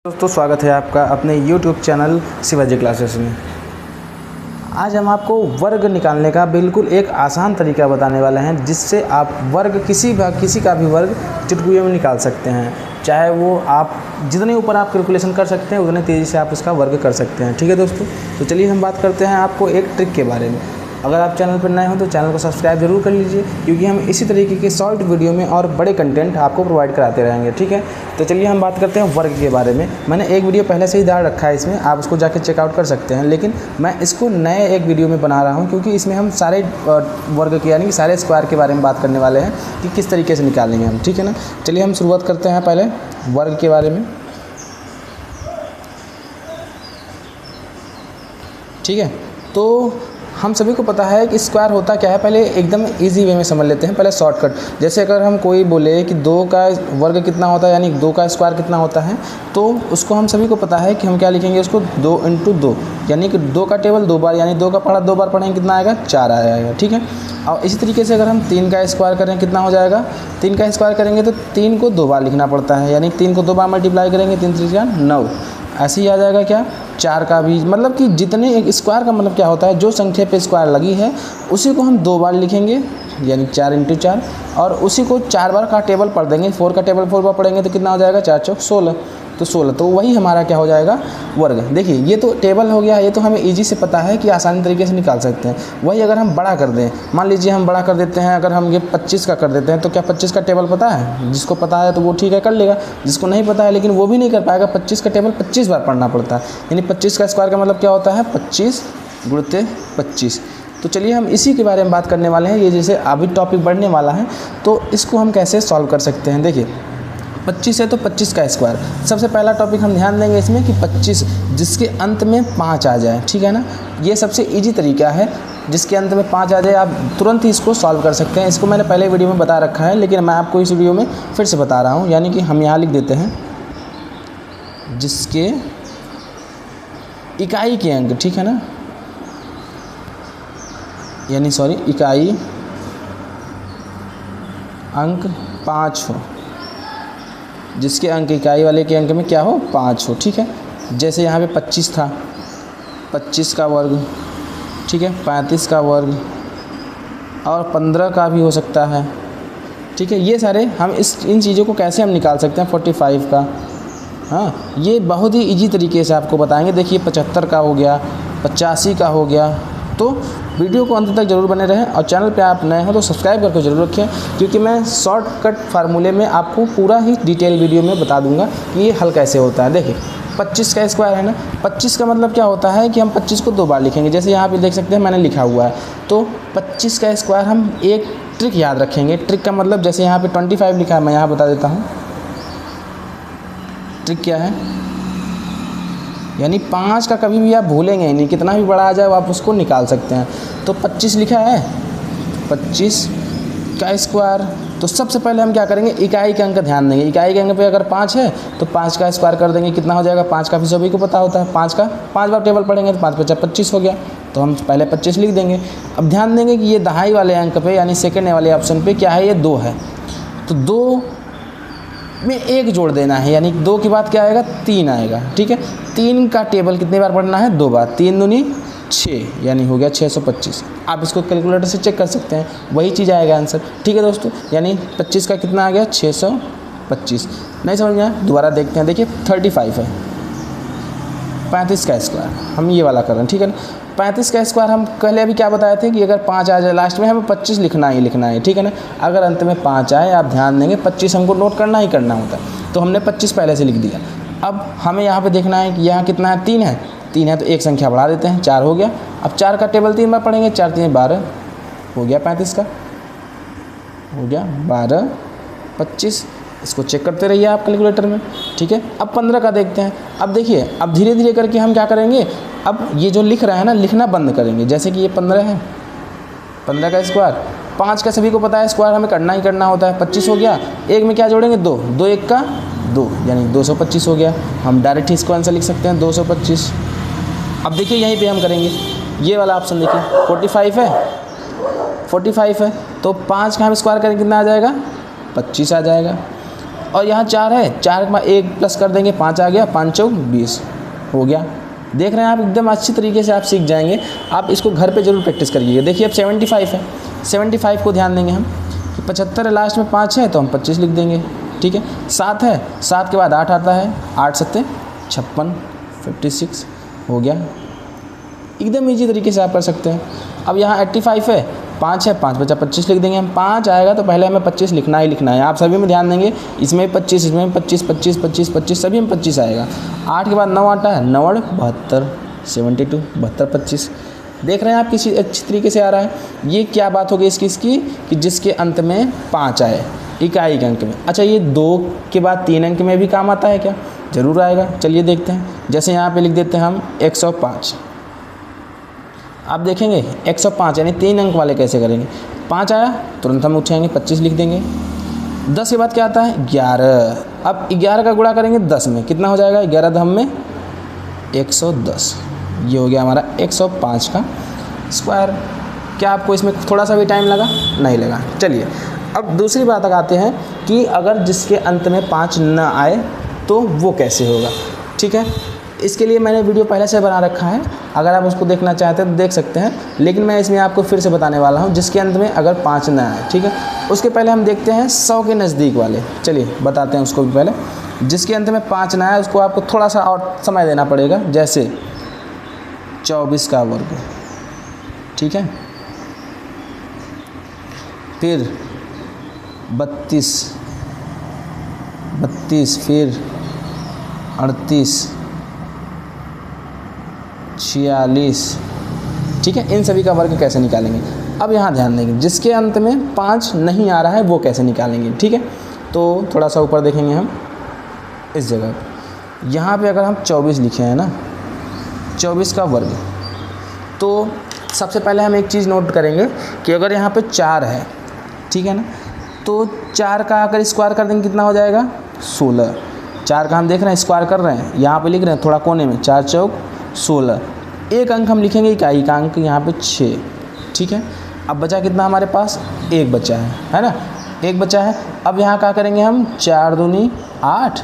दोस्तों स्वागत है आपका अपने YouTube चैनल शिवाजी क्लासेस में। आज हम आपको वर्ग निकालने का बिल्कुल एक आसान तरीका बताने वाले हैं, जिससे आप वर्ग किसी का भी वर्ग चुटकुले में निकाल सकते हैं। चाहे वो आप जितने ऊपर आप कैलकुलेशन कर सकते हैं उतने तेज़ी से आप उसका वर्ग कर सकते हैं। ठीक है दोस्तों, तो चलिए हम बात करते हैं आपको एक ट्रिक के बारे में। अगर आप चैनल पर नए हो तो चैनल को सब्सक्राइब जरूर कर लीजिए, क्योंकि हम इसी तरीके के शॉर्ट वीडियो में और बड़े कंटेंट आपको प्रोवाइड कराते रहेंगे। ठीक है, तो चलिए हम बात करते हैं वर्ग के बारे में। मैंने एक वीडियो पहले से ही डाल रखा है, इसमें आप उसको जाके चेकआउट कर सकते हैं, लेकिन मैं इसको नए एक वीडियो में बना रहा हूँ, क्योंकि इसमें हम सारे वर्ग के यानी कि सारे स्क्वायर के बारे में बात करने वाले हैं कि किस तरीके से निकालेंगे हम। ठीक है ना, चलिए हम शुरुआत करते हैं पहले वर्ग के बारे में। ठीक है, तो हम सभी को पता है कि स्क्वायर होता क्या है। पहले एकदम इजी वे में समझ लेते हैं, पहले शॉर्टकट। जैसे अगर हम कोई बोले कि 2 का वर्ग कितना होता है, यानी 2 का स्क्वायर कितना होता है, तो उसको हम सभी को पता है कि हम क्या लिखेंगे, उसको 2 × 2, यानी कि 2 का टेबल 2 बार, यानी 2 का पढ़ा 2 बार पढ़ेंगे कितना आएगा, 4 आएगा। ठीक है, और इसी तरीके से अगर हम 3 का स्क्वायर करें कितना हो जाएगा, 3 का स्क्वायर करेंगे तो 3 को 2 बार लिखना पड़ता है, यानी 3 को 2 बार मल्टीप्लाई करेंगे, 3 3 × 9, ऐसे ही आ जाएगा क्या, 4 का भी। मतलब कि जितने एक स्क्वायर का मतलब क्या होता है, जो संख्या पे स्क्वायर लगी है उसी को हम 2 बार लिखेंगे, यानी 4 × 4, और उसी को 4 बार का टेबल पढ़ देंगे। 4 का टेबल 4 बार पढ़ेंगे तो कितना हो जाएगा, 4 × 4 = 16, तो 16, तो वही हमारा क्या हो जाएगा, वर्ग। देखिए ये तो टेबल हो गया, ये तो हमें इजी से पता है कि आसानी तरीके से निकाल सकते हैं। वही अगर हम बड़ा कर दें, मान लीजिए हम बड़ा कर देते हैं, अगर हम ये 25 का कर देते हैं, तो क्या 25 का टेबल पता है? जिसको पता है तो वो ठीक है कर लेगा, जिसको नहीं पता है लेकिन वो भी नहीं कर पाएगा। 25 का टेबल 25 बार पढ़ना पड़ता है, यानी 25 का स्क्वायर का मतलब क्या होता है, 25 × 25। तो चलिए हम इसी के बारे में बात करने वाले हैं। ये जैसे अभी टॉपिक बढ़ने वाला है, तो इसको हम कैसे सॉल्व कर सकते हैं। देखिए 25 है तो 25 का स्क्वायर, सबसे पहला टॉपिक हम ध्यान देंगे इसमें कि 25 जिसके अंत में 5 आ जाए। ठीक है ना, ये सबसे इजी तरीका है, जिसके अंत में 5 आ जाए आप तुरंत ही इसको सॉल्व कर सकते हैं। इसको मैंने पहले वीडियो में बता रखा है, लेकिन मैं आपको इस वीडियो में फिर से बता रहा हूँ। यानी कि हम यहाँ लिख देते हैं जिसके इकाई के अंक, ठीक है ना, यानी सॉरी इकाई अंक 5 हो, जिसके अंक इकाई वाले के अंक में क्या हो, 5 हो। ठीक है, जैसे यहाँ पे 25 था, 25 का वर्ग, ठीक है, 35 का वर्ग और 15 का भी हो सकता है। ठीक है, ये सारे हम इन चीज़ों को कैसे हम निकाल सकते हैं, 45 का, हाँ, ये बहुत ही इजी तरीके से आपको बताएंगे। देखिए 75 का हो गया, 85 का हो गया। तो वीडियो को अंत तक जरूर बने रहें, और चैनल पे आप नए हो तो सब्सक्राइब करके जरूर रखें, क्योंकि मैं शॉर्टकट फार्मूले में आपको पूरा ही डिटेल वीडियो में बता दूंगा कि ये हल कैसे होता है। देखिए 25 का स्क्वायर है ना, 25 का मतलब क्या होता है कि हम 25 को 2 बार लिखेंगे। जैसे यहाँ पे देख सकते हैं मैंने लिखा हुआ है, तो 25 का स्क्वायर हम एक ट्रिक याद रखेंगे। ट्रिक का मतलब जैसे यहाँ पे 25 लिखा है, मैं यहाँ बता देता हूँ ट्रिक क्या है, यानी 5 का कभी भी आप भूलेंगे ही नहीं, कितना भी बड़ा आ जाए आप उसको निकाल सकते हैं। तो 25 लिखा है, 25 का स्क्वायर, तो सबसे पहले हम क्या करेंगे, इकाई के अंक का ध्यान देंगे। इकाई के अंक पे अगर 5 है तो 5 का स्क्वायर कर देंगे, कितना हो जाएगा, 5 का भी सभी को पता होता है, 5 का 5 बार टेबल पढ़ेंगे तो 5 × 5 = 25 हो गया, तो हम पहले 25 लिख देंगे। अब ध्यान देंगे कि ये दहाई वाले अंक पे, यानी सेकेंड वाले ऑप्शन पे क्या है, ये 2 है, तो 2 में 1 जोड़ देना है, यानी 2 के बाद क्या आएगा, 3 आएगा। ठीक है, 3 का टेबल कितने बार पढ़ना है, 2 बार, 3 दूनी 6, यानी हो गया 625। आप इसको कैलकुलेटर से चेक कर सकते हैं, वही चीज़ आएगा आंसर। ठीक है दोस्तों, यानी 25 का कितना आ गया, 625। नहीं समझ में आया, दोबारा देखते हैं। देखिए 35 है, 35 का स्क्वायर हम ये वाला कर रहे हैं। ठीक है ना, 35 का स्क्वायर हम पहले अभी क्या बताए थे कि अगर 5 आ जाए लास्ट में, हमें 25 लिखना ही लिखना है। ठीक है ना, अगर अंत में 5 आए, आप ध्यान देंगे 25 हमको नोट करना ही करना होता है, तो हमने 25 पहले से लिख दिया। अब हमें यहाँ पे देखना है कि यहाँ कितना है, 3 है, 3 है तो एक संख्या बढ़ा देते हैं, 4 हो गया। अब 4 का टेबल 3 बार पढ़ेंगे, 4 × 3 = 12 हो गया, 35 का हो गया 12, 25। इसको चेक करते रहिए आप कैलकुलेटर में। ठीक है, अब 15 का देखते हैं। अब देखिए, अब धीरे धीरे करके हम क्या करेंगे, अब ये जो लिख रहे हैं ना, लिखना बंद करेंगे। जैसे कि ये 15 है, 15 का स्क्वायर, 5 का सभी को पता है स्क्वायर हमें करना ही करना होता है, 25 हो गया। एक में क्या जोड़ेंगे, 2, 2 × 1 = 2, यानी 225 हो गया। हम डायरेक्ट इसको आंसर लिख सकते हैं 225। अब देखिए यहीं पे हम करेंगे ये वाला ऑप्शन, देखिए 45 है, 45 है तो 5 का हम स्क्वायर करेंगे कितना आ जाएगा, 25 आ जाएगा। और यहाँ 4 है, 4 के बाद 1 प्लस कर देंगे, 5 आ गया, 5 चौक 20 हो गया। देख रहे हैं आप, एकदम अच्छी तरीके से आप सीख जाएंगे। आप इसको घर पे ज़रूर प्रैक्टिस करिएगा। देखिए अब 75 है, 75 को ध्यान देंगे हम कि 75 है, लास्ट में 5 है तो हम 25 लिख देंगे, ठीक है। 7 है, 7 के बाद 8 आता है, 8 सत्ते 56, 56 हो गया। एकदम ईजी तरीके से आप कर सकते हैं। अब यहाँ 85 है, 5 है, 5 बचा 25 लिख देंगे हम। 5 आएगा तो पहले हमें 25 लिखना ही लिखना है। आप सभी में ध्यान देंगे, इसमें 25, इसमें 25, 25, 25, 25, सभी में 25 आएगा। 8 के बाद 9 आता है, 9 72, 72, 72, 25। देख रहे हैं आप किसी अच्छी तरीके से आ रहा है। ये क्या बात हो गई इसकी कि जिसके अंत में 5 आए इकाई के अंक में। अच्छा, ये 2 के बाद 3 अंक में भी काम आता है क्या? ज़रूर आएगा। चलिए देखते हैं। जैसे यहाँ पे लिख देते हैं हम 105। आप देखेंगे 105 यानी 3 अंक वाले कैसे करेंगे। 5 आया तुरंत हम उठाएंगे, 25 लिख देंगे। 10 के बाद क्या आता है? 11। अब 11 का गुणा करेंगे 10 में, कितना हो जाएगा? 11 दम में 110। ये हो गया हमारा 105 का स्क्वायर। क्या आपको इसमें थोड़ा सा भी टाइम लगा? नहीं लगा। चलिए अब दूसरी बात तक आते हैं कि अगर जिसके अंत में 5 न आए तो वो कैसे होगा, ठीक है। इसके लिए मैंने वीडियो पहले से बना रखा है, अगर आप उसको देखना चाहते हैं तो देख सकते हैं, लेकिन मैं इसमें आपको फिर से बताने वाला हूँ जिसके अंत में अगर 5 न आए, ठीक है। उसके पहले हम देखते हैं 100 के नज़दीक वाले। चलिए बताते हैं उसको भी पहले। जिसके अंत में 5 न आए उसको आपको थोड़ा सा और समय देना पड़ेगा। जैसे 24 का वर्ग, ठीक है, फिर 32, फिर 38, 46, ठीक है। इन सभी का वर्ग कैसे निकालेंगे? अब यहाँ ध्यान देंगे, जिसके अंत में 5 नहीं आ रहा है वो कैसे निकालेंगे, ठीक है। तो थोड़ा सा ऊपर देखेंगे हम इस जगह, यहाँ पे अगर हम 24 लिखे हैं ना, 24 का वर्ग, तो सबसे पहले हम एक चीज़ नोट करेंगे कि अगर यहाँ पे 4 है, ठीक है ना, तो 4 का अगर स्क्वायर कर देंगे कितना हो जाएगा? 16। 4 का हम देख रहे हैं स्क्वायर कर रहे हैं, यहाँ पे लिख रहे हैं थोड़ा कोने में, 4 चौक 16। एक अंक हम लिखेंगे इकाई का अंक, यहाँ पे 6, ठीक है। अब बचा कितना हमारे पास? 1 बचा है ना, 1 बचा है। अब यहाँ क्या करेंगे हम? 4 दूनी 8,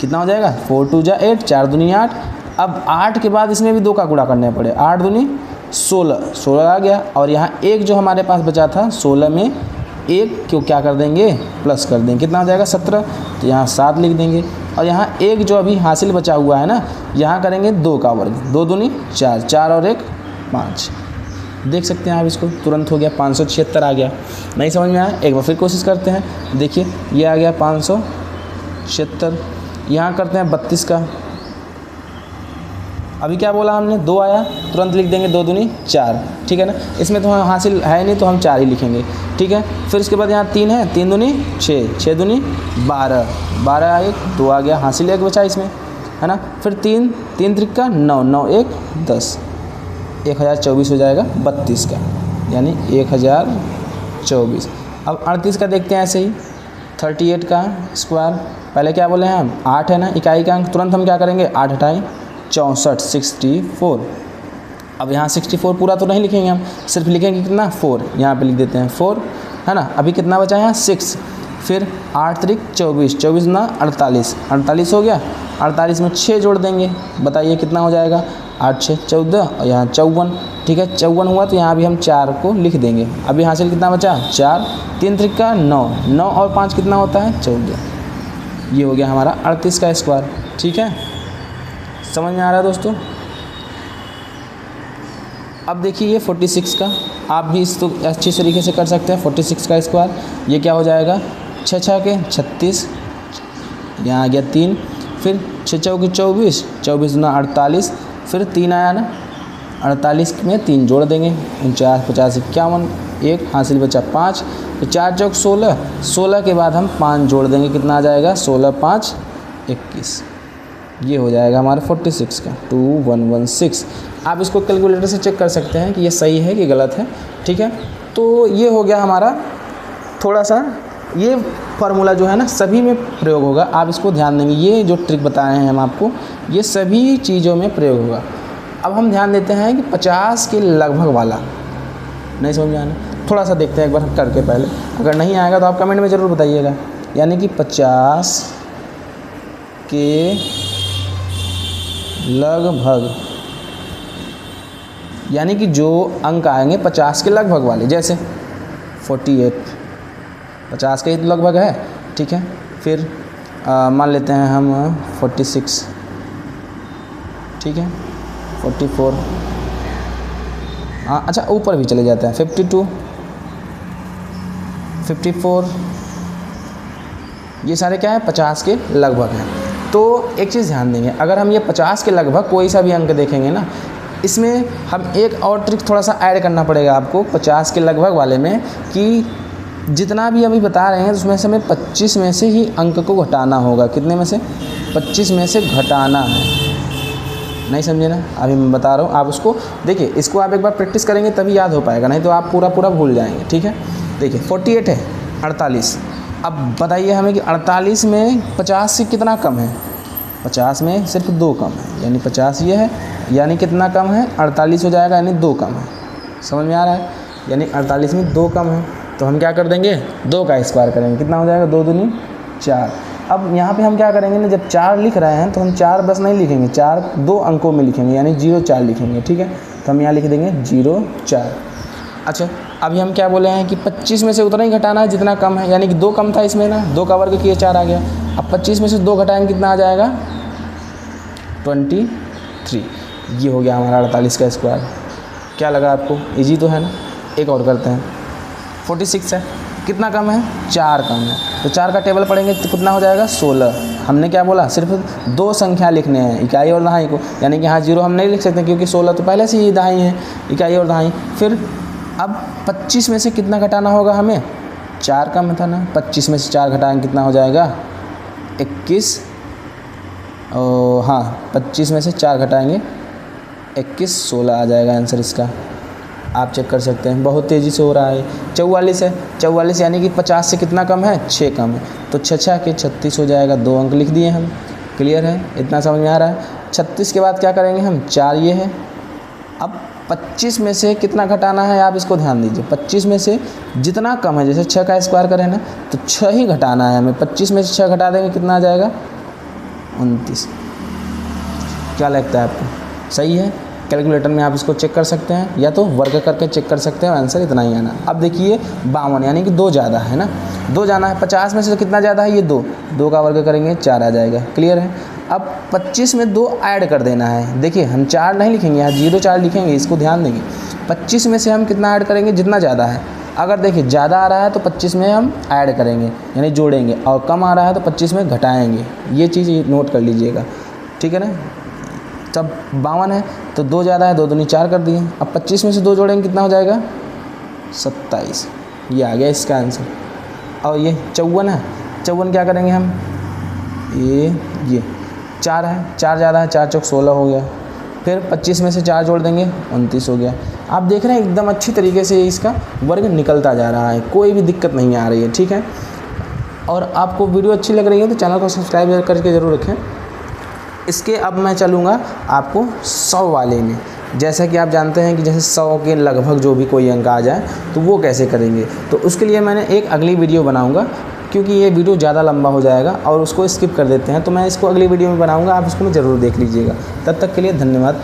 कितना हो जाएगा? 4 2 जा 8, 4 दूनी 8। अब 8 के बाद इसमें भी 2 का गुणा करने पड़े, 8 दूनी 16, 16 आ गया। और यहाँ 1 जो हमारे पास बचा था, 16 में 1 क्यों क्या कर देंगे? प्लस कर देंगे, कितना हो जाएगा? 17। तो यहाँ 7 लिख देंगे। और यहाँ 1 जो अभी हासिल बचा हुआ है ना, यहाँ करेंगे 2 का वर्ग, 2 दूनी 4, 4 और 1 5। देख सकते हैं आप, इसको तुरंत हो गया 576 आ गया। नहीं समझ में आया? एक बार फिर कोशिश करते हैं। देखिए ये आ गया 576। यहाँ करते हैं 32 का। अभी क्या बोला हमने? 2 आया, तुरंत लिख देंगे 2 दूनी 4, ठीक है ना। इसमें तो हासिल है नहीं तो हम 4 ही लिखेंगे, ठीक है। फिर इसके बाद यहाँ 3 है, 3 दूनी 6, 6 दूनी 12, 12 1 2 आ गया, हासिल 1 बचा इसमें, है ना। फिर 3 3 त्रिका 9, 9 1 10, 1024 हो जाएगा 32 का, यानी 1024। अब 38 का देखते हैं ऐसे ही, 38 का स्क्वायर। पहले क्या बोले हैं हम? 8 है ना इकाई का अंक, तुरंत हम क्या करेंगे? 8 हटाएँ 64, 64। अब यहाँ 64 पूरा तो नहीं लिखेंगे हम, सिर्फ लिखेंगे कितना? 4। यहाँ पे लिख देते हैं 4, है ना। अभी कितना बचा है यहाँ? 6। फिर 8 त्रिक 24, 24 ना 48, 48 हो गया। 48 में 6 जोड़ देंगे, बताइए कितना हो जाएगा? 8 6 14, और यहाँ 54, ठीक है। 54 हुआ तो यहाँ भी हम 4 को लिख देंगे। अभी हासिल कितना बचा? 4, 3 त्रिक का 9, 9 और 5 कितना होता है? 14। ये हो गया हमारा 38 का स्क्वायर, ठीक है। समझ में आ रहा है दोस्तों? अब देखिए ये 46 का, आप भी इसको अच्छी तरीके से कर सकते हैं। 46 का स्क्वायर, ये क्या हो जाएगा? 6 6 के 36, यहाँ आ गया 3, फिर 6 चौके 24, 24 ना 48, फिर 3 आया ना, 48 में 3 जोड़ देंगे, 49 50 51, 1 हासिल बचा 5, फिर 4 चौक 16, 16 के बाद हम 5 जोड़ देंगे, कितना आ जाएगा? 16 5 21। ये हो जाएगा हमारा 46 का 2116। आप इसको कैलकुलेटर से चेक कर सकते हैं कि ये सही है कि गलत है, ठीक है। तो ये हो गया हमारा थोड़ा सा, ये फार्मूला जो है ना सभी में प्रयोग होगा, आप इसको ध्यान देंगे। ये जो ट्रिक बताए हैं हम आपको, ये सभी चीज़ों में प्रयोग होगा। अब हम ध्यान देते हैं कि 50 के लगभग वाला, नहीं समझ में आना, थोड़ा सा देखते हैं एक बार करके पहले। अगर नहीं आएगा तो आप कमेंट में ज़रूर बताइएगा। यानी कि 50 के लगभग, यानी कि जो अंक आएंगे 50 के लगभग वाले, जैसे 48 50 के लगभग है, ठीक है। फिर मान लेते हैं हम 46, ठीक है, 44, हाँ अच्छा ऊपर भी चले जाते हैं, 52, 54, ये सारे क्या है 50 के लगभग हैं। तो एक चीज़ ध्यान देंगे, अगर हम ये 50 के लगभग कोई सा भी अंक देखेंगे ना, इसमें हम एक और ट्रिक थोड़ा सा ऐड करना पड़ेगा आपको 50 के लगभग वाले में, कि जितना भी अभी बता रहे हैं उसमें से हमें 25 में से ही अंक को घटाना होगा। कितने में से? 25 में से घटाना है। नहीं समझे ना, अभी मैं बता रहा हूँ, आप उसको देखिए, इसको आप एक बार प्रैक्टिस करेंगे तभी याद हो पाएगा, नहीं तो आप पूरा पूरा भूल जाएंगे, ठीक है। देखिए 48 है, 48, अब बताइए हमें कि 48 में 50 से कितना कम है? 50 में सिर्फ 2 कम है, यानी 50 ये है, यानी कितना कम है? 48 हो जाएगा, यानी 2 कम है। समझ में आ रहा है? यानी 48 में 2 कम है, तो हम क्या कर देंगे 2 का स्क्वायर करेंगे, कितना हो जाएगा? 2 दूनी 4। अब यहाँ पे हम क्या करेंगे ना, जब 4 लिख रहे हैं तो हम 4 बस नहीं लिखेंगे, 4 2 अंकों में लिखेंगे, यानी 0 4 लिखेंगे, ठीक है। तो हम यहाँ लिख देंगे 0 4। अच्छा अभी हम क्या बोले हैं कि 25 में से उतना ही घटाना है जितना कम है, यानी कि 2 कम था इसमें ना, 2 का वर्ग किए 4 आ गया। अब 25 में से 2 घटाएंगे, कितना आ जाएगा? 23। ये हो गया हमारा 48 का स्क्वायर। क्या लगा आपको? इजी तो है ना। एक और करते हैं, 46 है, कितना कम है? 4 कम है, तो 4 का टेबल पढ़ेंगे तो कितना हो जाएगा? 16। हमने क्या बोला? सिर्फ 2 संख्या लिखने हैं, इकाई और दहाई को, यानी कि यहाँ 0 हम नहीं लिख सकते क्योंकि 16 तो पहले से ही दहाई है, इकाई और दहाई। फिर अब 25 में से कितना घटाना होगा हमें? 4 कम था ना, 25 में से 4 घटाएंगे, कितना हो जाएगा? 21। हाँ 25 में से 4 घटाएंगे 21, 16 आ जाएगा आंसर इसका। आप चेक कर सकते हैं, बहुत तेज़ी से हो रहा है। 44 है, 44 यानी कि 50 से कितना कम है? 6 कम है, तो 6 के 36 हो जाएगा, 2 अंक लिख दिए हम। क्लियर है? इतना समझ में आ रहा है? 36 के बाद क्या करेंगे हम? 4 ये है। अब 25 में से कितना घटाना है, आप इसको ध्यान दीजिए। 25 में से जितना कम है, जैसे 6 का स्क्वायर करें ना, तो 6 ही घटाना है हमें। 25 में से 6 घटा देंगे, कितना आ जाएगा? 29। क्या लगता है आपको? सही है? कैलकुलेटर में आप इसको चेक कर सकते हैं, या तो वर्ग करके चेक कर सकते हैं, आंसर इतना ही आना। अब देखिए 52, यानी कि 2 ज़्यादा है ना, 2 जाना है। 50 में से तो कितना ज़्यादा है? ये 2 का वर्ग करेंगे 4 आ जाएगा। क्लियर है? अब 25 में 2 ऐड कर देना है। देखिए हम 4 नहीं लिखेंगे, यहाँ 0 4 लिखेंगे, इसको ध्यान देंगे। 25 में से हम कितना ऐड करेंगे? जितना ज़्यादा है। अगर देखिए ज़्यादा आ रहा है तो 25 में हम ऐड करेंगे, यानी जोड़ेंगे, और कम आ रहा है तो 25 में घटाएंगे। ये चीज़ नोट कर लीजिएगा, ठीक है ना। तब 52 है, तो 2 ज़्यादा है, 2 दूनी 4 कर दिए। अब 25 में से 2 जोड़ेंगे, कितना हो जाएगा? 27। ये आ गया इसका आंसर। और ये 54 है, 54 क्या करेंगे हम? ये 4 है, 4 ज़्यादा है, 4 चौक 16 हो गया। फिर 25 में से 4 जोड़ देंगे, 29 हो गया। आप देख रहे हैं एकदम अच्छी तरीके से इसका वर्ग निकलता जा रहा है, कोई भी दिक्कत नहीं आ रही है, ठीक है। और आपको वीडियो अच्छी लग रही है तो चैनल को सब्सक्राइब करके ज़रूर रखें। इसके अब मैं चलूँगा आपको 100 वाले में। जैसा कि आप जानते हैं कि जैसे 100 के लगभग जो भी कोई अंक आ जाए तो वो कैसे करेंगे, तो उसके लिए मैंने एक अगली वीडियो बनाऊंगा, क्योंकि ये वीडियो ज़्यादा लंबा हो जाएगा और उसको स्किप कर देते हैं, तो मैं इसको अगली वीडियो में बनाऊंगा, आप इसको ज़रूर देख लीजिएगा। तब तक के लिए धन्यवाद।